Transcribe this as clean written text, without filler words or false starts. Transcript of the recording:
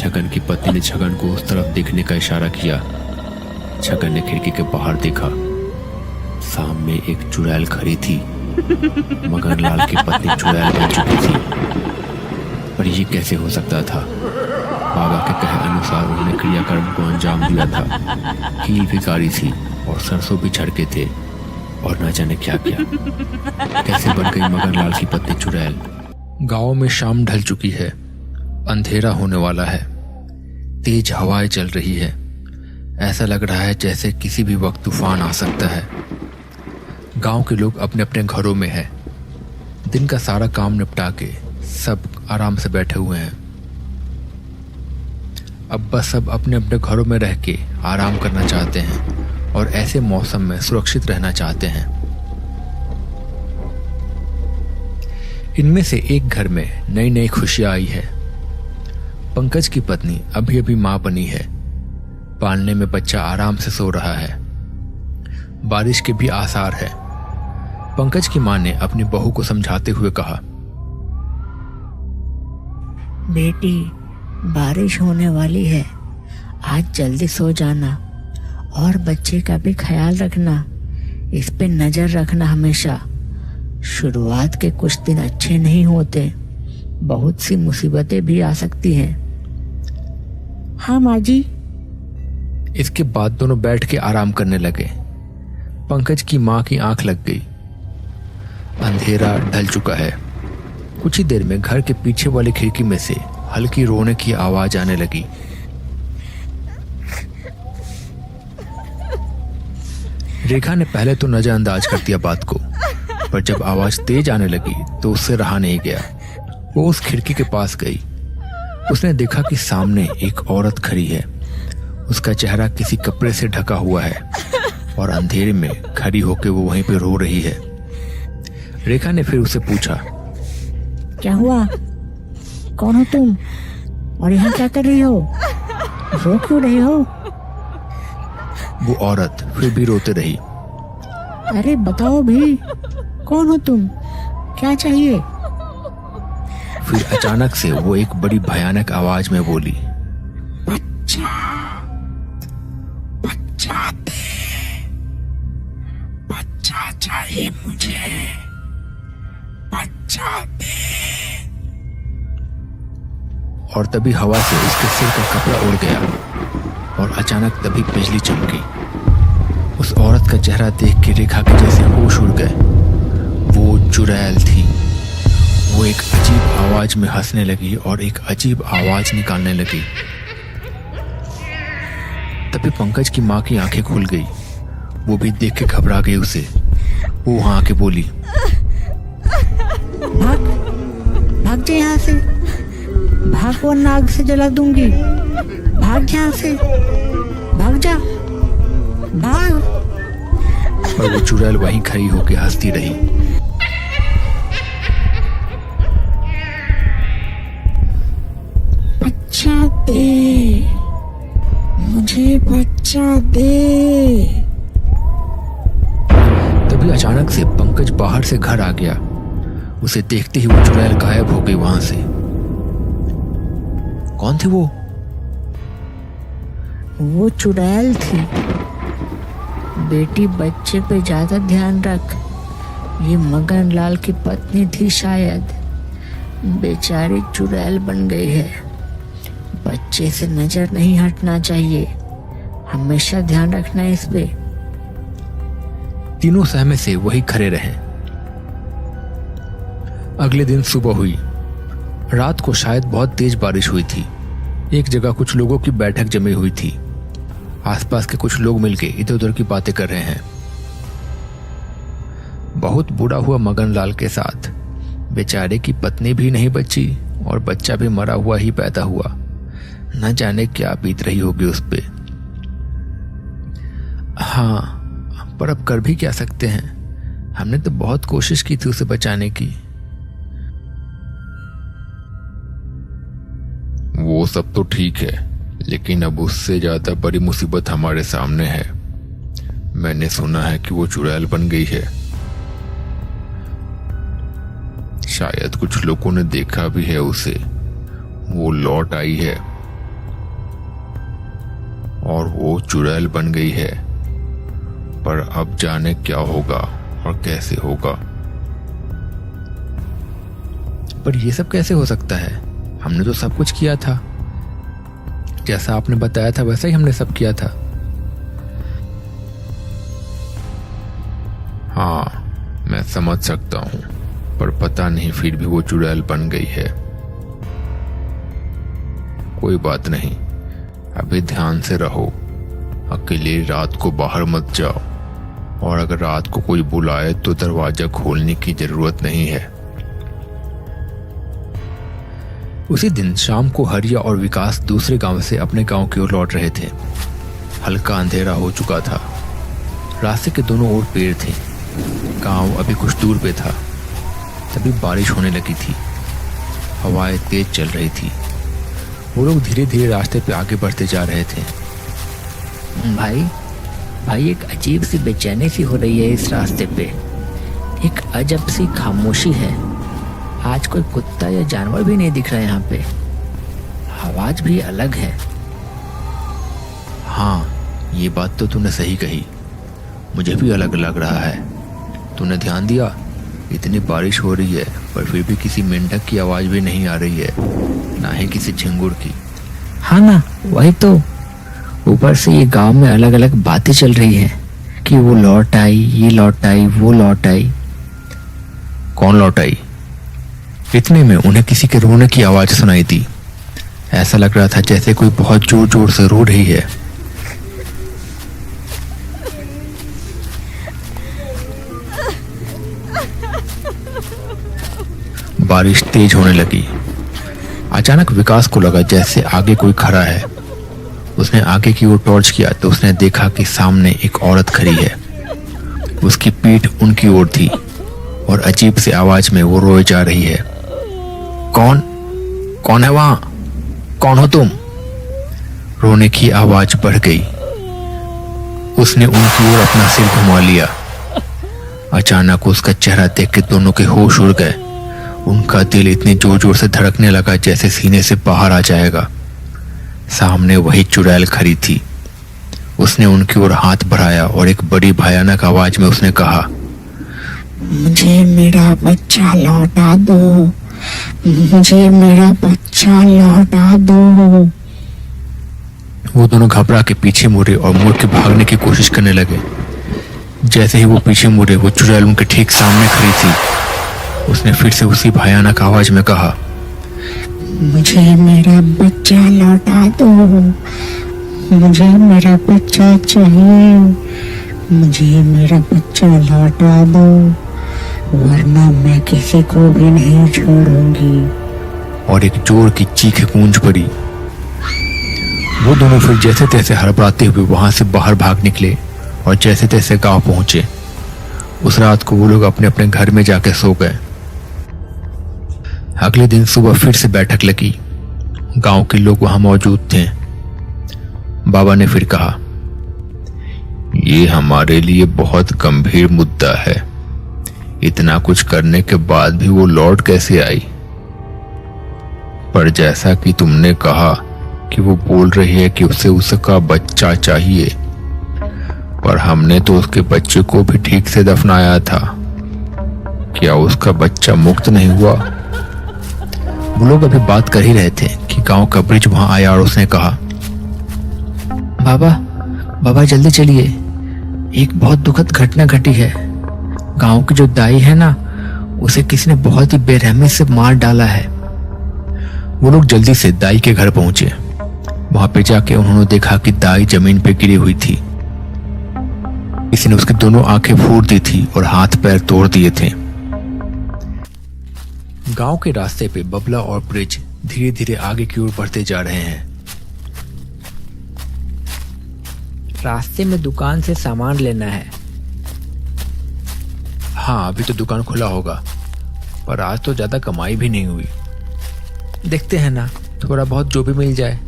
छगन की पत्नी ने छगन को उस तरफ देखने का इशारा किया। छगन ने खिड़की के बाहर देखा। सामने एक चुड़ैल खड़ी थी। मगनलाल की पत्नी चुड़ैल बन चुकी थी। पर ये कैसे हो सकता था? बाबा के कहे अनुसार उन्होंने क्रियाकर्म को अंजाम दिया था। कील भी गाड़ी थी और सरसों भी छड़के थे और न जाने क्या क्या। कैसे बन गई मगनलाल की पत्नी चुड़ैल? गांव में शाम ढल चुकी है। अंधेरा होने वाला है। तेज हवाएं चल रही है। ऐसा लग रहा है जैसे किसी भी वक्त तूफान आ सकता है। गांव के लोग अपने अपने घरों में हैं। दिन का सारा काम निपटा के सब आराम से बैठे हुए हैं। अब बस सब अपने अपने घरों में रह के आराम करना चाहते हैं और ऐसे मौसम में सुरक्षित रहना चाहते हैं। इनमें से एक घर में नई नई खुशियां आई है। पंकज की पत्नी अभी अभी मां बनी है। पालने में बच्चा आराम से सो रहा है। बारिश के भी आसार है। पंकज की मां ने अपनी बहू को समझाते हुए कहा, बेटी, बारिश होने वाली है, आज जल्दी सो जाना और बच्चे का भी ख्याल रखना। इस पे नजर रखना हमेशा। शुरुआत के कुछ दिन अच्छे नहीं होते, बहुत सी मुसीबतें भी आ सकती हैं। हाँ माँ जी। इसके बाद दोनों बैठ के आराम करने लगे। पंकज की मां की आंख लग गई। अंधेरा ढल चुका है। कुछ ही देर में घर के पीछे वाली खिड़की में से हल्की रोने की आवाज आने लगी। रेखा ने पहले तो नजरअंदाज कर दिया बात को, पर जब आवाज तेज आने लगी तो उससे रहा नहीं गया। वो उस खिड़की के पास गई। उसने देखा कि सामने एक औरत खड़ी है। उसका चेहरा किसी कपड़े से ढका हुआ है और अंधेरे में खड़ी होकर वो वहीं पे रो रही है। रेखा ने फिर उसे पूछा, क्या हुआ? कौन हो तुम और यहाँ क्या कर रही हो? रो क्यों रही हो? वो औरत फिर भी रोते रही। अरे बताओ भी, कौन हो तुम? क्या चाहिए? फिर अचानक से वो एक बड़ी भयानक आवाज में बोली, बच्चा, बच्चा दे, बच्चा चाहिए मुझे, बच्चा दे। और तभी हवा से उसके सिर का कपड़ा उड़ गया और अचानक तभी बिजली चमकी। उस औरत का चेहरा देख के रेखा के जैसे होश उड़ गए। वो चुड़ैल थी। वो एक अजीब आवाज में हंसने लगी और एक अजीब आवाज निकालने लगी। तभी पंकज की मां की आंखें खुल गई। वो भी देख के घबरा गई उसे। वो वहां आके बोली, भाग, भाग जा यहाँ से, भाग वरना आग से जला दूंगी। भाग यहाँ से, भाग जा, भाग। पर वो चुड़ैल वहीं खड़ी होकर हंसती रही। बच्चा दे, मुझे बच्चा दे। तभी अचानक से पंकज बाहर से घर आ गया। उसे देखते ही वो चुड़ैल गायब हो गई वहां से। कौन थी वो? वो चुड़ैल थी। बेटी, बच्चे पे ज्यादा ध्यान रख। ये मगनलाल की पत्नी थी शायद। बेचारी चुड़ैल बन गई है। बच्चे से नजर नहीं हटना चाहिए। हमेशा ध्यान रखना इस पे। तीनों सहमे से वही खड़े रहे। अगले दिन सुबह हुई। रात को शायद बहुत तेज बारिश हुई थी। एक जगह कुछ लोगों की बैठक जमी हुई थी। आसपास के कुछ लोग मिलके इधर उधर की बातें कर रहे हैं। बहुत बुरा हुआ मगनलाल के साथ। बेचारे की पत्नी भी नहीं बची और बच्चा भी मरा हुआ ही पैदा हुआ। न जाने क्या बीत रही होगी उस पे। हाँ, पर अब कर भी क्या सकते हैं। हमने तो बहुत कोशिश की थी उसे बचाने की। वो सब तो ठीक है, लेकिन अब उससे ज्यादा बड़ी मुसीबत हमारे सामने है। मैंने सुना है कि वो चुड़ैल बन गई है। शायद कुछ लोगों ने देखा भी है उसे। वो लौट आई है और वो चुड़ैल बन गई है। पर अब जाने क्या होगा और कैसे होगा। पर ये सब कैसे हो सकता है? हमने तो सब कुछ किया था, जैसा आपने बताया था वैसा ही हमने सब किया था। हाँ, मैं समझ सकता हूँ, पर पता नहीं फिर भी वो चुड़ैल बन गई है। कोई बात नहीं, अभी ध्यान से रहो। अकेले रात को बाहर मत जाओ, और अगर रात को कोई बुलाए तो दरवाजा खोलने की जरूरत नहीं है। उसी दिन शाम को हरिया और विकास दूसरे गांव से अपने गांव की ओर लौट रहे थे। हल्का अंधेरा हो चुका था। रास्ते के दोनों ओर पेड़ थे। गांव अभी कुछ दूर पे था। तभी बारिश होने लगी थी। हवाएं तेज चल रही थी। वो लोग धीरे धीरे रास्ते पे आगे बढ़ते जा रहे थे। भाई एक अजीब सी बेचैनी सी हो रही है इस रास्ते पे। एक अजब सी खामोशी है। आज कोई कुत्ता या जानवर भी नहीं दिख रहा यहाँ पे। आवाज भी अलग है। हाँ, ये बात तो तूने सही कही। मुझे भी अलग लग रहा है। तूने ध्यान दिया? इतनी बारिश हो रही है पर फिर भी किसी मेंढक की आवाज भी नहीं आ रही है, ना ही किसी झिंगुर की। हाँ ना, वही तो। ऊपर से ये गांव में अलग अलग बातें चल रही हैं कि वो लौट आई, ये लौट आई, वो लौट आई। कौन लौट आई? इतने में उन्हें किसी के रोने की आवाज सुनाई दी। ऐसा लग रहा था जैसे कोई बहुत जोर जोर से रो रही है। बारिश तेज होने लगी। अचानक विकास को लगा जैसे आगे कोई खड़ा है। उसने आगे की ओर टॉर्च किया तो उसने देखा कि सामने एक औरत खड़ी है। उसकी पीठ उनकी ओर थी और अजीब सी आवाज में वो रोए जा रही है। कौन है वहां? कौन हो तुम? रोने की आवाज बढ़ गई। उसने उनकी ओर अपना सिर घुमा लिया। अचानक उसका चेहरा देख के दोनों के होश उड़ गए। उनका दिल इतनी जोर जोर से धड़कने लगा जैसे सीने से बाहर आ जाएगा। सामने वही चुड़ैल खड़ी थी। उसने उनकी ओर हाथ बढ़ाया और एक बड़ी भयानक आवाज में उसने कहा, मुझे मेरा बच्चा लौटा दो, मुझे मेरा बच्चा लौटा दो। वो दोनों घबरा के पीछे मुड़े और मुड़ के भागने की कोशिश करने लगे। जैसे ही वो पीछे मुड़े, वो चुड़ैल उनके ठीक सामने खड़ी थी। उसने फिर से उसी भयानक आवाज में कहा, मुझे मेरा बच्चा लौटा दो, मुझे मेरा बच्चा चाहिए, मुझे मेरा बच्चा लौटा दो, वरना मैं किसी को भी नहीं छोड़ूंगी। और एक जोर की चीख गूंज पड़ी। वो दोनों फिर जैसे तैसे हड़बड़ाते हुए वहां से बाहर भाग निकले और जैसे तैसे गांव पहुंचे। उस रात को वो लोग अपने अपने घर में जाके सो गए। अगले दिन सुबह फिर से बैठक लगी। गांव के लोग वहां मौजूद थे। बाबा ने फिर कहा, ये हमारे लिए बहुत गंभीर मुद्दा है। इतना कुछ करने के बाद भी वो लौट कैसे आई? पर जैसा कि तुमने कहा कि वो बोल रही है कि उसे उसका बच्चा चाहिए, पर हमने तो उसके बच्चे को भी ठीक से दफनाया था। क्या उसका बच्चा मुक्त नहीं हुआ? वो लोग अभी बात कर ही रहे थे कि गांव का ब्रिज वहां आया और उसने कहा, बाबा जल्दी चलिए, एक बहुत दुखद घटना घटी है। गांव की जो दाई है ना, उसे किसी ने बहुत ही बेरहमी से मार डाला है। वो लोग जल्दी से दाई के घर पहुंचे। वहां पे जाके उन्होंने देखा कि दाई जमीन पे गिरी हुई थी। किसी ने उसकी दोनों आंखें फोड़ दी थी और हाथ पैर तोड़ दिए थे। गांव के रास्ते पे बबला और ब्रिज धीरे धीरे आगे की ओर बढ़ते जा रहे हैं। रास्ते में दुकान से सामान लेना है। हाँ, अभी तो दुकान खुला होगा, पर आज तो ज्यादा कमाई भी नहीं हुई। देखते हैं ना, थोड़ा बहुत जो भी मिल जाए।